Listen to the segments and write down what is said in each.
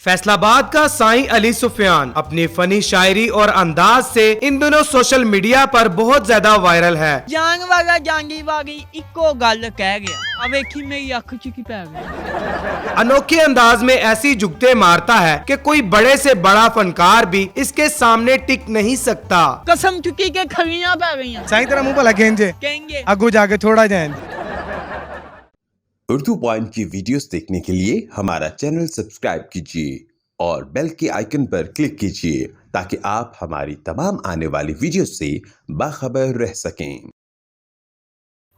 फैसलाबाद का साईं अली सुफियान अपनी फनी शायरी और अंदाज से इन दिनों सोशल मीडिया पर बहुत ज्यादा वायरल है। जान वाला जांगी वाली इको गल कह गया। अब देखी मेरी अख च की पै गई। अनोखे अंदाज में ऐसी जुगते मारता है कि कोई बड़े से बड़ा फनकार भी इसके सामने टिक नहीं सकता। कसम चुकी के खलियां पै गई। साईं तेरा मुंह भला खेंजे कहेंगे अगू जाके थोड़ा जाए। उर्दू पॉइंट की वीडियोस देखने के लिए हमारा चैनल सब्सक्राइब कीजिए और बेल के आइकन पर क्लिक कीजिए ताकि आप हमारी तमाम आने वाली वीडियोस से बाखबर रह सकें।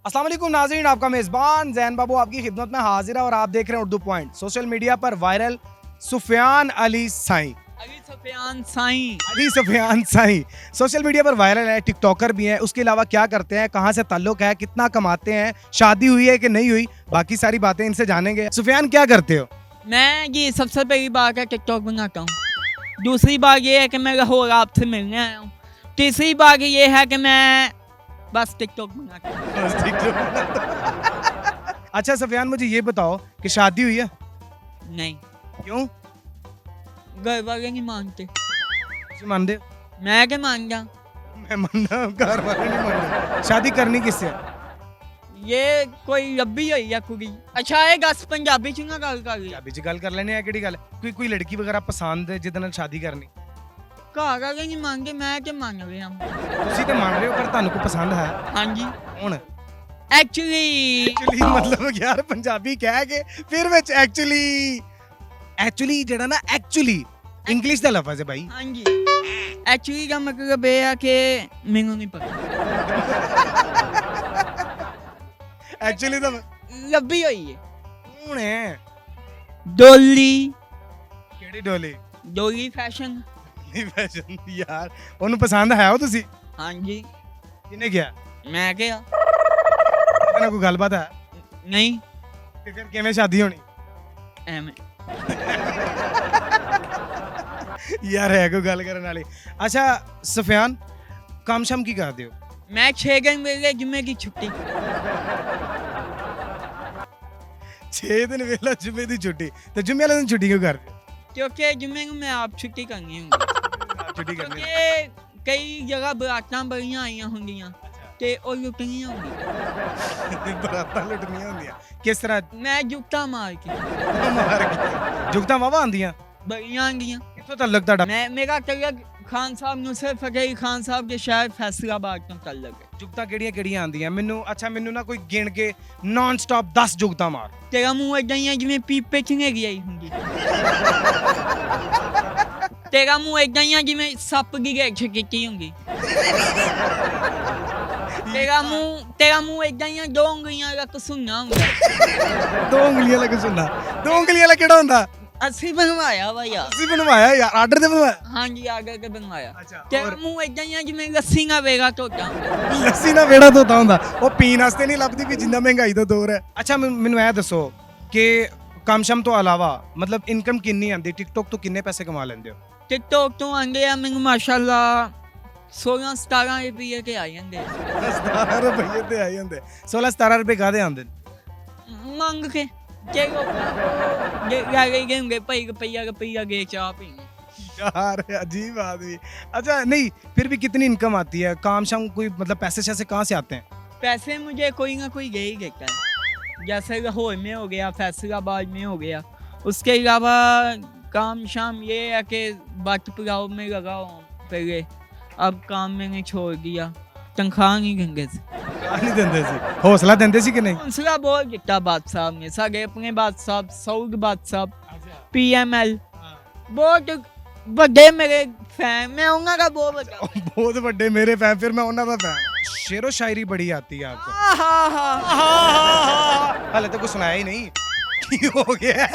अस्सलाम वालेकुम नाज़रीन, आपका मेज़बान ज़ैन बाबू आपकी खिदमत में हाजिर है और आप देख रहे हैं उर्दू पॉइंट। सोशल मीडिया पर viral Sufiyan Ali Sain social media पर वायरल है, टिकटॉकर भी है। उसके अलावा क्या करते हैं, कहाँ से ताल्लुक है, कितना कमाते हैं, शादी हुई है कि नहीं हुई, बाकी सारी बातें इनसे जानेंगे। सुफियान क्या करते हो? मैं ये सबसे पहली बात है टिकटॉक बनाता हूँ। दूसरी बात ये है कि मैं लाहौर आपसे मिलने आया हूँ। तीसरी बात ये है कि मैं बस टिकटॉक बनाता हूँ। अच्छा सुफियान, मुझे ये बताओ कि शादी हुई है? नहीं, क्यों? घर वाले नहीं मानते। मानते? मैं क्या मान जा? मैं मानना, घर वाले नहीं मानते। शादी करनी किससे है? ये कोई रब्बी है या कुड़ी? अच्छा है गस पंजाबी च ना गल कर लिया। ਪੰਜਾਬੀ ਚ ਗੱਲ ਕਰ ਲੈਣੇ ਆ, ਕਿਹੜੀ ਗੱਲ ਹੈ? ਕੋਈ ਲੜਕੀ ਵਗੈਰਾ ਪਸੰਦ ਹੈ ਜਿਹਦੇ ਨਾਲ ਸ਼ਾਦੀ ਕਰਨੀ? घर वाले नहीं मानते, मैं क्या मान रहा हूँ। ਤੁਸੀਂ ਤਾਂ ਮੰਨ ਰਹੇ ਹੋ, ਪਰ ਤੁਹਾਨੂੰ ਕੋਈ ਪਸੰਦ ਹੈ? हाँ जी, ਹੁਣ एक्चुअली ਐਕਚੁਅਲੀ ਮਤਲਬ ਯਾਰ ਪੰਜਾਬੀ ਕਹਿ ਕੇ ਫਿਰ ਵਿੱਚ ਐਕਚੁਅਲੀ ਜਿਹੜਾ ਨਾ ਐਕਚੁਅਲੀ ਇੰਗਲਿਸ਼ ਦਾ ਲਫ਼ਜ਼ ਹੈ ਭਾਈ। हाँ जी, एक्चुअली का मतलब ये है कि मैनू नहीं पता। ਐਕਚੁਅਲੀ ਤਾਂ रब्बी हुई है ਹੁਣ ਹੈ। डोली ਕਿਹੜੀ ਡੋਲੀ? डोली फैशन। ਨਹੀਂ ਫੈਸ਼ਨ ਯਾਰ, ਉਹਨੂੰ ਪਸੰਦ ਹੈ ਉਹ ਤੁਸੀਂ? हाँ जी, ਕਿਹਨੇ ਕਿਹਾ? मैं क्या? ਉਹਦੇ ਨਾਲ ਕੋਈ ਗੱਲਬਾਤ ਹੈ? नहीं ਤੇ ਫਿਰ ਕਿਵੇਂ ਸ਼ਾਦੀ ਹੋਣੀ? एम ਯਾਰ ਹੈ ਕੋਈ ਗੱਲ ਕਰਨ ਵਾਲੀ। ਅੱਛਾ ਸੁਫਿਆਨ, ਕੰਮ ਸ਼ਮ ਕੀ ਕਰਦੇ ਹੋ? मैं 6 दिन मिले जुम्मे की छुट्टी। 6 ਦਿਨ ਵੇਲਾ ਜੁਮੇ ਦੀ ਛੁੱਟੀ, ਤੇ ਜੁਮੇ ਵਾਲੇ ਦਿਨ ਛੁੱਟੀ ਕਿਉਂ ਕਰਦੇ ਹੋ? क्योंकि जुम्मे को मैं आप छुट्टी करनी होंगी। ਛੁੱਟੀ ਕਰਨੀ क्योंकि कई जगह बरातां बड़ियां आईयां होंगियां ते ओ लुटनियां होंगी। ਬਰਾਤਾਂ ਲੁੱਟਣੀਆਂ ਹੁੰਦੀਆਂ ਕਿਸ ਤਰ੍ਹਾਂ? मैं जुगता मार के ਮਾਰ ਕੇ ਜੁਗਤਾਂ ਵਾਵਾ ਆਉਂਦੀਆਂ? बड़ियां आंगियां। ਕਿੱਥੋਂ ਤੱਕ ਤੁਹਾਡਾ? मैं मेरा तलक खान साहब नुसरत फतेह खान साहब के शहर फैसलाबाद ਤੋਂ तलक है। ਜੁਗਤਾਂ ਕਿਹੜੀਆਂ ਕਿਹੜੀਆਂ ਆਉਂਦੀਆਂ ਮੈਨੂੰ? ਅੱਛਾ ਮੈਨੂੰ ਨਾ ਕੋਈ ਗਿਣ ਕੇ ਨਾਨ ਸਟਾਪ 10 ਜੁਗਤਾਂ ਮਾਰ। तेरा मुंह ਏਦਾਂ ਹੀ ਹੈ ਜਿਵੇਂ ਪੀਪੇ ਚ ਨੇਰੀ ਆਈ ਹੁੰਦੀ। ਤੇਰਾ ਮੂੰਹ ਏਦਾਂ ਹੀ ਆ ਜਿਵੇਂ ਸੱਪ ਦੀ ਗੇਛ ਕੀਤੀ ਹੁੰਦੀ। ਤੇਰਾ ਮੂੰਹ ਏਦਾਂ ਹੀ ਆ ਦੋ ਉਂਗਲੀਆਂ ਦਾ ਕਸੂਨਾ ਹੁੰਦਾ। ਦੋ ਉਂਗਲੀਆਂ ਲੱਗ ਸੁਣਨਾ। ਦੋ ਉਂਗਲੀਆਂ ਵਾਲਾ ਕਿਹੜਾ ਹੁੰਦਾ? ਅਸੀਂ ਬਣਵਾਇਆ ਵਾ ਯਾਰ। ਅਸੀਂ ਬਣਵਾਇਆ ਯਾਰ, ਆਰਡਰ ਤੇ ਬਣਵਾਇਆ? ਹਾਂਜੀ ਆਗੇ ਕੇ ਬਣਵਾਇਆ। ਅੱਛਾ, ਤੇਰਾ ਮੂੰਹ ਏਦਾਂ ਹੀ ਆ ਜਿਵੇਂ ਲੱਸੀ ਨਾ ਵੇਗਾ ਧੋਤਾ। ਲੱਸੀ ਨਾਲ ਵੇੜਾ ਧੋਤਾ ਹੁੰਦਾ। ਉਹ ਪੀਣ ਵਾਸਤੇ ਨਹੀਂ ਲੱਭਦੀ ਵੀ ਜਿੰਨਾ ਮਹਿੰਗਾਈ ਦਾ ਦੌਰ ਹੈ। ਅੱਛਾ ਮੈਨੂੰ ਇਹ ਦੱਸੋ ਕਿ ਕੰਮ ਸ਼ਮ ਤੋਂ ਇਲਾਵਾ ਮਤਲਬ ਇਨਕਮ ਕਿੰਨੀ ਆਉਂਦੀ? ਟਿਕਟੋਕ ਤੋਂ ਕਿੰਨੇ ਪੈਸੇ ਕਮਾ ਲੈਂਦੇ ਹੋ? ਟਿਕਟੋਕ ਤੋਂ ਆਂਦੇ ਆ ਮੈਨੂੰ ਮਾਸ਼ਾਅੱਲਾ 16-17 ਰੁਪਏ ਕੇ ਆ ਜਾਂਦੇ। 17 ਰੁਪਏ ਤੇ ਆ ਜਾਂਦੇ। 16-17 ਰੁਪਏ ਕਾਹਦੇ ਆਉਂਦੇ? ਮੰਗ ਕੇ ਜੇ ਲੋਕਾਂ ਗਏ ਗਏ ਭਾਈ ਰੁਪਈਆ ਗਏ ਚਾਹ ਪੀ। यार अजीब आदमी। अच्छा नहीं, फिर भी कितनी इनकम आती है? काम शाम कोई मतलब पैसे शैसे कहाँ से आते हैं? पैसे मुझे कोई ना कोई दे ही देता है। जैसे लाहौर में हो गया, फैसलाबाद में हो गया। उसके अलावा काम शाम ये है कि बट पुलाव में लगा हूँ पहले, अब काम मैंने छोड़ दिया। तनख्वाह नहीं देंगे सी। नहीं देंदे सी, हौसला देंदे सी कि नहीं? हौसला बहुत दिता बाद साहब ने, साढ़े अपने बाद साहब, सऊद बाद साहब, PML बहुत ਵੱਡੇ ਮੇਰੇ ਫੈਨ। मैं उन्होंने का बहुत बड़ा बहुत ਵੱਡੇ ਮੇਰੇ ਫੈਨ, ਫਿਰ मैं ਉਹਨਾਂ ਦਾ ਫੈਨ। शेरो शायरी बड़ी आती है आपको? हाले तो कुछ सुनाया ही नहीं। की हो गया?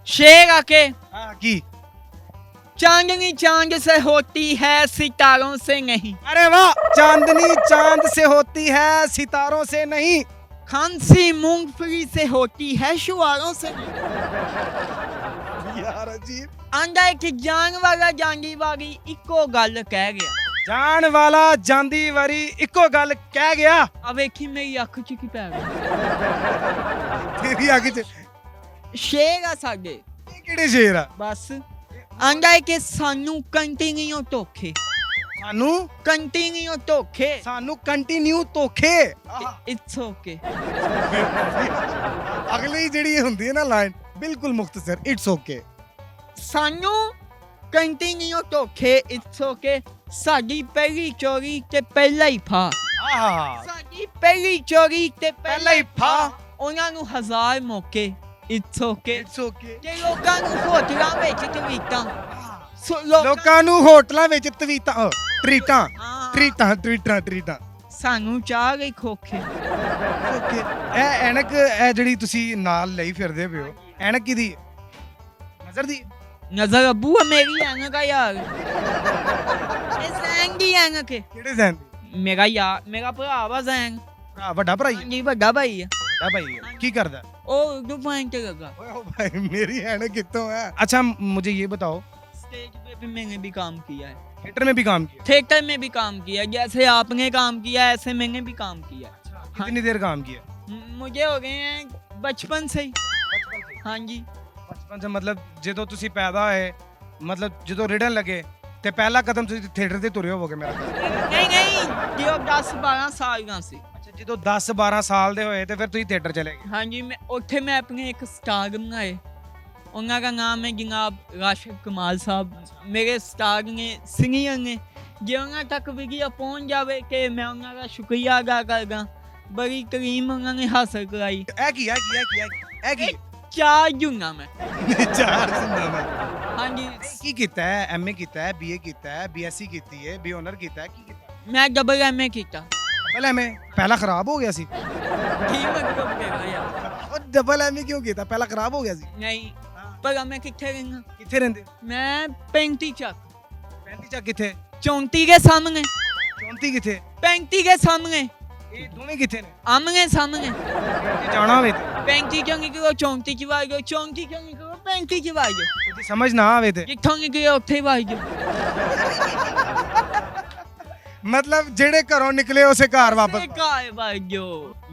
शेर आके हाँ की? चांदनी चांद से होती है सितारों से नहीं। अरे वाह, चांदनी चांद से होती है सितारों से नहीं। खांसी मूंगफली से होती है शुआरों से नहीं। यार अजीब। आंदा है कि जान वाला जांगी वाली इको गल कह गया। जान वाला ਜਾਂਦੀ ਵਾਰੀ ਇੱਕੋ ਗੱਲ ਕਹਿ ਗਿਆ। ਆ ਵੇਖੀ ਮੇਰੀ ਅੱਖ ਚ ਕੀ ਪੈ ਗਿਆ। ਤੇਰੀ ਅੱਖ ਚ ਸ਼ੇਰ ਆ ਸਾਡੇ। ਕਿਹੜੇ ਸ਼ੇਰ ਆ ਬਸ ਆਂਦਾ ਹੈ ਕਿ ਸਾਨੂੰ ਕੰਟੀਨਿਊ ਧੋਖੇ ਸਾਨੂੰ ਕੰਟੀਨਿਊ ਧੋਖੇ ਇਟਸ ਓਕੇ ਅਗਲੀ ਜਿਹੜੀ ਹੁੰਦੀ ਹੈ ਨਾ ਲਾਈਨ ਬਿਲਕੁਲ ਮੁਖਤਸਰ ਇਟਸ ਓਕੇ ਸਾਨੂੰ ਕੰਟੀਨਿਊ ਧੋਖੇ ਇਟਸ ਓਕੇ ਸਾਡੀ ਪਹਿਲੀ ਚੋਰੀ ਤੇ ਪਹਿਲਾ ਹੀ ਫਾ ਆਹਾ ਸਾਡੀ ਪਹਿਲੀ ਚੋਰੀ ਤੇ ਪਹਿਲਾ ਹੀ ਫਾ ਉਹਨਾਂ ਨੂੰ 1000 ਮੌਕੇ ਇਟਸ ਓਕੇ ਇਟਸ ਓਕੇ ਤੇ ਲੋਕਾਂ ਨੂੰ ਹੋਟਲਾਂ ਵਿੱਚ ਤਵੀਤਾਂ ਲੋਕਾਂ ਨੂੰ ਹੋਟਲਾਂ ਵਿੱਚ ਟਰੀਟਾਂ ਸਾਨੂੰ ਚਾਹ ਗਈ ਖੋਖੇ ਓਕੇ ਇਹ ਐਨਕ ਇਹ ਜਿਹੜੀ ਤੁਸੀਂ ਨਾਲ ਲਈ ਫਿਰਦੇ ਪਿਓ ਐਨਕ ਕਿਹਦੀ ਨਜ਼ਰ ਦੀ ਨਜ਼ਰ ਅੱਬੂ ਆ ਮੇਰੀ ਐਨਕ ਆ ਯਾਰ ਇਹ ਜ਼ੈਂਗ ਦੀ ਐਨਕ ਹੈ ਕਿਹੜੇ ਜ਼ੈਨ ਦੀ ਮੇਰਾ ਯਾਰ ਮੇਰਾ ਭਰਾ ਵਾ ਜ਼ੈਂਗ ਭਰਾ ਵੱਡਾ ਭਰਾ ਹੀ ਹਾਂਜੀ ਵੱਡਾ ਭਾਈ ਆ ਵੱਡਾ ਭਾਈ ਹੈ ਕੀ करता है ਉਹ ਦੁਪਹਿਰ ਤੇ ਲੱਗਾ ओए ओ भाई मेरी एनक कितों है अच्छा मुझे ये बताओ स्टेज पे भी मैंने भी काम किया है थिएटर में भी काम किया थिएटर में भी काम किया है जैसे आपने काम किया है ऐसे मैंने भी काम किया है कितनी देर काम किया मुझे हो गए हैं बचपन से ही हाँ जी ਬਚਪਨ ਸੇ ਮਤਲਬ ਜਦੋਂ ਤੁਸੀਂ ਪੈਦਾ ਹੋਏ ਮਤਲਬ ਜਦੋਂ ਰਿੜਨ ਲੱਗੇ ਤੇ ਪਹਿਲਾ ਕਦਮ ਤੁਸੀਂ ਥੀਏਟਰ ਤੇ ਤੁਰੇ ਹੋਵੋਗੇ ਮੇਰਾ ਖਿਆਲ नहीं नहीं जो 10-12 साल का से ਅੱਛਾ ਜਦੋਂ 10 12 ਸਾਲ ਦੇ ਹੋਏ ਤੇ ਫਿਰ ਤੁਸੀਂ ਥੀਏਟਰ ਚਲੇ ਗਏ हाँ जी मैं ਉੱਥੇ मैं अपने एक स्टार बनाए उनका का नाम है जनाब राशिद कमाल साहब मेरे स्टार ने सीनियर ने जे उन्होंने तक वीडियो पहुंच जावे कि मैं उनका शुक्रिया अदा करदा बड़ी करीम उन्होंने हासिल कराई ਇਹ ਕੀ चार जुंगा मैं ਚਾਰ ਸੁਣਦਾ ਮੈਂ हाँ जी ਕੀ ਕੀਤਾ ਹੈ ਐਮਏ ਕੀਤਾ ਹੈ ਬੀਏ ਕੀਤਾ ਹੈ ਬੀਐਸਸੀ ਕੀਤੀ ਹੈ ਬੀ ਓਨਰ ਕੀਤਾ ਹੈ ਕੀ ਕੀਤਾ मैं डबल एमए किया ਪਹਿਲਾਂ ਐਮਏ ਪਹਿਲਾ ਖਰਾਬ ਹੋ ਗਿਆ ਸੀ की मतलब मेरा यार ਉਹ ਡਬਲ ਐਮਏ ਕਿਉਂ ਕੀਤਾ ਪਹਿਲਾ ਖਰਾਬ ਹੋ ਗਿਆ ਸੀ नहीं पर मैं कितने रहना ਕਿੱਥੇ ਰਹਿੰਦੇ मैं 35 चक 35 ਚੱਕ ਕਿੱਥੇ 34 के सामने 34 ਕਿੱਥੇ 35 के सामने ਇਹ ਦੋਵੇਂ ਕਿੱਥੇ ਨੇ आमने सामने ਜੇ ਜਾਣਾ ਹੋਵੇ ਤੇ 35 क्यों निकलो 34 की वाई गो 34 क्यों निकलो 35 की वाई गो ਜੇ ਸਮਝ ਨਾ ਆਵੇ ਤੇ जिथों निकले उत्थे वाई गो ਮਤਲਬ ਜਿਹੜੇ ਘਰੋਂ ਨਿਕਲੇ ਉਸੇ ਘਰ ਵਾਪਸ काय वाई गो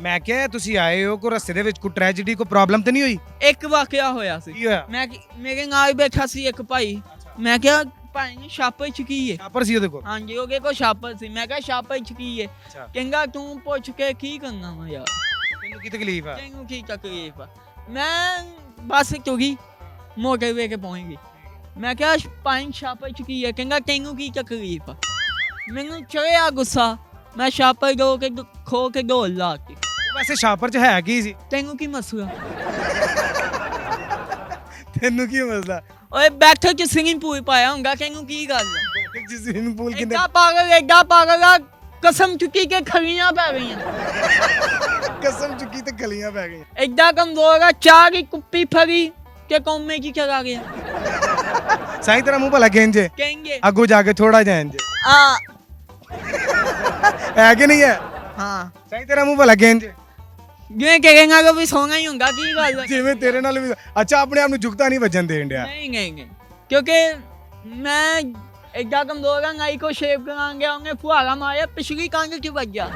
ਮੈਂ ਕਿਹਾ ਤੁਸੀਂ ਆਏ ਹੋ ਕੋਈ ਰਸਤੇ ਦੇ ਵਿੱਚ ਕੋਈ ਟ੍ਰੈਜੇਡੀ ਕੋਈ ਪ੍ਰੋਬਲਮ ਤੇ ਨਹੀਂ ਹੋਈ एक वाकया होया सी ਕੀ ਹੋਇਆ मैं मेरे नाल बैठा सी एक भाई मैं क्या ਭਾਈ ਨੇ ਛਾਪੇ ਚ ਕੀ ਹੈ ਛਾਪਰ ਸੀ ਉਹਦੇ ਕੋਲ ਹਾਂਜੀ ਉਹਦੇ ਕੋਲ ਛਾਪਰ ਸੀ ਮੈਂ ਕਿਹਾ ਛਾਪੇ ਚ ਕੀ ਹੈ ਅੱਛਾ ਕਹਿੰਦਾ ਤੂੰ ਪੁੱਛ ਕੇ ਕੀ ਕਰਨਾ ਵਾ ਯਾਰ ਤੈਨੂੰ ਕੀ ਤਕਲੀਫ ਆ ਤੈਨੂੰ ਕੀ ਤਕਲੀਫ ਆ ਮੈਂ ਬਸ ਚੁਗੀ ਮੋਟੇ ਵੇ ਕੇ ਪਹੁੰਚ ਗਈ ਮੈਂ ਕਿਹਾ ਭਾਈ ਛਾਪੇ ਚ ਕੀ ਹੈ ਕਹਿੰਦਾ ਤੈਨੂੰ ਕੀ ਤਕਲੀਫ ਆ ਮੈਨੂੰ ਚੜਿਆ ਗੁੱਸਾ ਮੈਂ ਛਾਪੇ ਦੋ ਕੇ ਖੋ ਕੇ ਢੋਲ ਲਾ ਕੇ ਵੈਸੇ ਛਾਪਰ ਚ ਹੈ ਕੀ ਸੀ ਤੈਨੂੰ ਕੀ ਮਸਲਾ ਤੈਨੂੰ ਕੀ ਮਸਲਾ ਓਏ ਬੈਠ ਕੇ ਸਿੰਗਿੰਗ ਪੂਲ ਪਾਇਆ ਹੁੰਦਾ ਤੈਨੂੰ ਕੀ ਗੱਲ ਆ ਜਿਸ ਸਵਿਮਿੰਗ ਪੂਲ ਕਿੰਨੇ ਐਡਾ ਪਾਗਲ ਆ ਕਸਮ ਚੁੱਕੀ ਕੇ ਖਲੀਆਂ ਪੈ ਗਈਆਂ ਕਸਮ ਚੁੱਕੀ ਤੇ ਗਲੀਆਂ ਪੈ ਗਈਆਂ ਐਡਾ ਕਮਜ਼ੋਰ ਆ ਚਾਹ ਦੀ ਕੁੱਪੀ ਫੜੀ ਤੇ ਕੌਮੇ ਕੀ ਚਲਾ ਗਿਆ ਸਹੀ ਤਰ੍ਹਾਂ ਮੂੰਹ ਭਲਾ ਗੇਂਜੇ ਕਹਿੰਗੇ ਅੱਗੋਂ ਜਾ ਕੇ ਥੋੜਾ ਜਿਹਾ ਇੰਜ ਆ ਹੈ ਕਿ ਨਹੀਂ ਹੈ ਹਾਂ ਸਹੀ ਤਰ੍ਹਾਂ ਮੂੰਹ ਭਲਾ ਗੇਂਜੇ ਜਿਵੇਂ ਕਹੇਗਾ ਕਿ ਵੀ ਸੋਣਾ ਹੀ ਹੁੰਦਾ ਕੀ ਗੱਲ ਆ? ਜਿਵੇਂ ਤੇਰੇ ਨਾਲ ਵੀ ਅੱਛਾ ਆਪਣੇ ਆਪ ਨੂੰ ਜੁਗਤਾ ਨਹੀਂ ਵੱਜਣ ਦੇਣ ਡਿਆ ਨਹੀਂ ਕਿਉਂਕਿ ਮੈਂ ਐਡਾ ਕਮਜ਼ੋਰ ਆ ਨਾਈ ਕੋ ਸ਼ੇਪ ਕਰਾਂਗੇ ਉਹਨੇ ਫੁਹਾਰਾ ਮਾਰਿਆ ਪਿਛਲੀ ਕੰਨ ਚ ਵੱਜਿਆ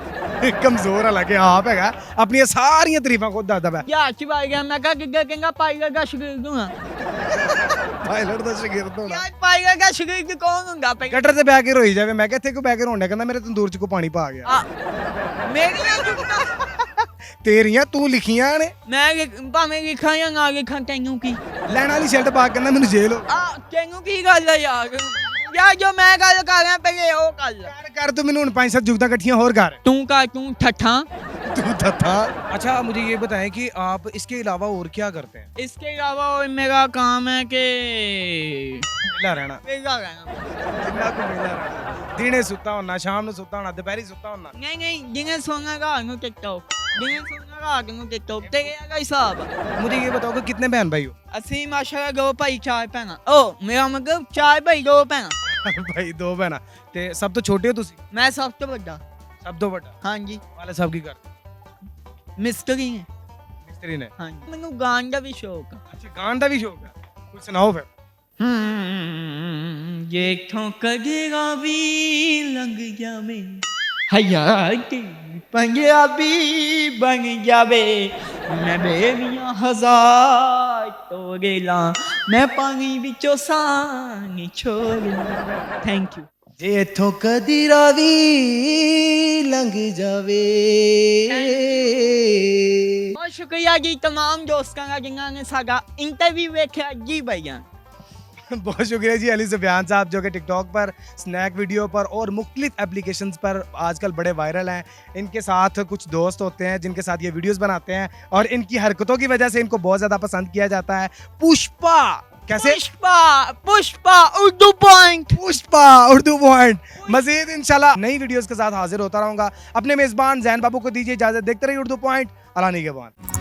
ਕਮਜ਼ੋਰ ਆ ਲੱਗੇ ਆਪ ਹੈਗਾ ਆਪਣੀਆਂ ਸਾਰੀਆਂ ਤਾਰੀਫਾਂ ਖੁਦ ਦੱਸਦਾ ਪਿਆ ਯਾਰ ਚ ਵੱਜ ਗਿਆ ਮੈਂ ਕਿਹਾ ਕਿੱਗਾ ਕਹਿੰਗਾ ਪਾਈਲਟ ਦਾ ਸ਼ਗਿਰਦ ਹਾਂ ਪਾਇਲਟ ਦਾ ਸ਼ਾਗਿਰਦ ਹੋਣਾ ਯਾਰ ਪਾਈਲਟ ਦਾ ਸ਼ਗਿਰਦ ਕੌਣ ਹੁੰਦਾ ਪਹਿਲਾਂ ਗਟਰ ਤੇ ਬੈ ਕੇ ਰੋਈ ਜਾਵੇ ਮੈਂ ਕਿਹਾ ਇੱਥੇ ਕੋ ਬੈ ਕੇ ਰੋਣਾ ਕਹਿੰਦਾ ਮੇਰੇ ਤੰਦੂਰ ਚ ਕੋ ਪਾਣੀ ਪਾ ਗਿਆ ਆ ਮੇਰੀਆਂ ਜੁਗਤਾਂ ਤੇਰੀਆਂ ਤੂੰ ਲਿਖੀਆਂ ਨੇ ਮੈਂ ਭਾਵੇਂ ਲਿਖਾਂ ਜਾਂ ਨਾ ਲਿਖਾਂ ਤੈਨੂੰ ਕੀ ਲੈਣ ਵਾਲੀ ਸ਼ਰਟ ਪਾ ਕੇ ਕਹਿੰਦਾ ਮੈਨੂੰ ਜੇਲ੍ਹ ਹੋ ਆ ਤੈਨੂੰ ਕੀ ਗੱਲ ਆ ਯਾਰ ਯਾਰ ਜੋ ਮੈਂ ਗੱਲ ਕਰ ਰਿਹਾ ਪਹਿਲੇ ਉਹ ਗੱਲ कर तू मैंने 5-7 जुगता इकट्ठियां और कर तू ठट्ठा तू था अच्छा मुझे ये बताएं कि आप इसके अलावा और क्या करते हैं इसके अलावा और मेरा काम है कि वेला रहना वेला रहना कितना को वेला रहना दिने सुता होना शाम ਨੂੰ ਸੁੱਤਾ ਹੋਣਾ ਦੁਪਹਿਰੀ ਸੁੱਤਾ ਹੋਣਾ नहीं जिन्हें सोना रात ਨੂੰ टिकटॉक जिन्हें सोना रात ਨੂੰ टिकटॉक तेरे का हिसाब मुझे ये बताओ कि कितने बहन भाई हो ਅਸੀਂ ਮਾਸ਼ਾਅੱਲਾ ਦੋ ਭਾਈ ਚਾਰ ਭੈਣਾਂ ਉਹ ਮੇਰਾ ਮਤਲਬ ਚਾਰ ਭਾਈ ਦੋ ਭੈਣਾਂ भाई दो बहना ਤੇ ਸਭ ਤੋਂ ਛੋਟੇ ਹੋ ਤੁਸੀਂ ਮੈਂ ਸਭ ਤੋਂ ਵੱਡਾ ਸਭ ਤੋਂ ਵੱਡਾ ਹਾਂਜੀ ਵਾਲੇ ਸਾਹਿਬ ਕੀ ਕਰਦੇ ਮਿਸਤਰੀ ਹੈ ਮਿਸਤਰੀ ਨੇ ਹਾਂਜੀ ਮੈਨੂੰ ਗਾਣ ਦਾ ਵੀ ਸ਼ੌਕ ਆ ਅੱਛਾ ਗਾਣ ਦਾ ਵੀ ਸ਼ੌਕ ਹੈ ਕੋਈ ਸੁਣਾਓ ਫਿਰ ਜੇਠੋਂ ਕਦੇਗਾ ਵੀ ਲੰਘ ਜਾਵੇ ਹਯਾਤੀ ਪੰਜਾਬੀ ਬਣ ਜਾਵੇ ਮੈਂ ਬੇਵੀਆਂ ਹਜ਼ਾਰ ਤੋੜੇਲਾ ਮੈਂ ਪਾਣੀ ਵਿੱਚੋਂ ਸਾਹ ਨੀ ਛੋੜੇਲਾ ਥੈਂਕ ਯੂ ਜੇ ਇੱਥੋਂ ਕਦੀ ਰਾਵੀ ਲੰਘ ਜਾਵੇ ਬਹੁਤ ਸ਼ੁਕਰੀਆ ਜੀ तमाम ਦੋਸਤਾਂ ਦਾ ਜਿਨ੍ਹਾਂ ਨੇ ਸਾਡਾ ਇੰਟਰਵਿਊ ਵੇਖਿਆ ਜੀ ਭਈਆ बहुत शुक्रिया जी अली सुफियान साहब जो कि टिकटॉक पर स्नैक वीडियो पर और मुख्तलिफ एप्लीकेशंस पर आजकल बड़े वायरल हैं। इनके साथ कुछ दोस्त होते हैं जिनके साथ ये वीडियोस बनाते हैं और इनकी हरकतों की वजह से इनको बहुत ज़्यादा पसंद किया जाता है। पुष्पा कैसे पुष्पा उर्दू पॉइंट पुष्पा उर्दू पॉइंट। मजीद इंशाल्लाह नई वीडियोस के साथ हाजिर होता रहूंगा। अपने मेज़बान जैन बाबू को दीजिए इजाज़त। देखते रहिए उर्दू पॉइंट। अलानी के बाद।